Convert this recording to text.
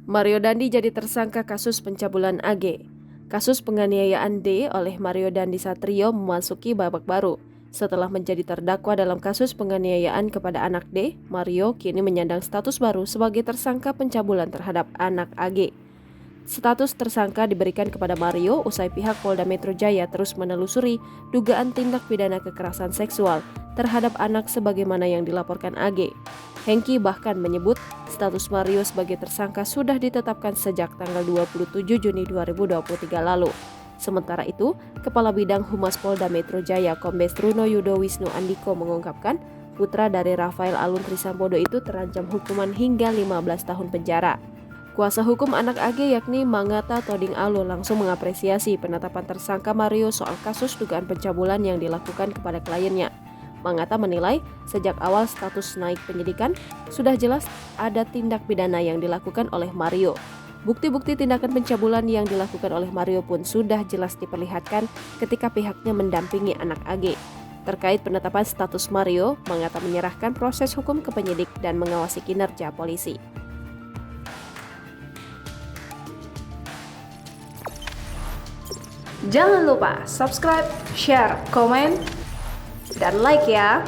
Mario Dandi jadi tersangka kasus pencabulan AG. Kasus penganiayaan D oleh Mario Dandi Satrio memasuki babak baru. Setelah menjadi terdakwa dalam kasus penganiayaan kepada anak D, Mario kini menyandang status baru sebagai tersangka pencabulan terhadap anak AG. Status tersangka diberikan kepada Mario usai pihak Polda Metro Jaya terus menelusuri dugaan tindak pidana kekerasan seksual terhadap anak sebagaimana yang dilaporkan AG. Hengki bahkan menyebut status Mario sebagai tersangka sudah ditetapkan sejak tanggal 27 Juni 2023 lalu. Sementara itu, Kepala Bidang Humas Polda Metro Jaya Kombes Truno Yudo Wisnu Andiko mengungkapkan putra dari Rafael Alun Trisambodo itu terancam hukuman hingga 15 tahun penjara. Kuasa hukum anak AG yakni Mangata Toding Alu langsung mengapresiasi penetapan tersangka Mario soal kasus dugaan pencabulan yang dilakukan kepada kliennya. Mangata menilai sejak awal status naik penyidikan sudah jelas ada tindak pidana yang dilakukan oleh Mario. Bukti-bukti tindakan pencabulan yang dilakukan oleh Mario pun sudah jelas diperlihatkan ketika pihaknya mendampingi anak AG. Terkait penetapan status Mario, Mangata menyerahkan proses hukum ke penyidik dan mengawasi kinerja polisi. Jangan lupa subscribe, share, komen, dan like ya.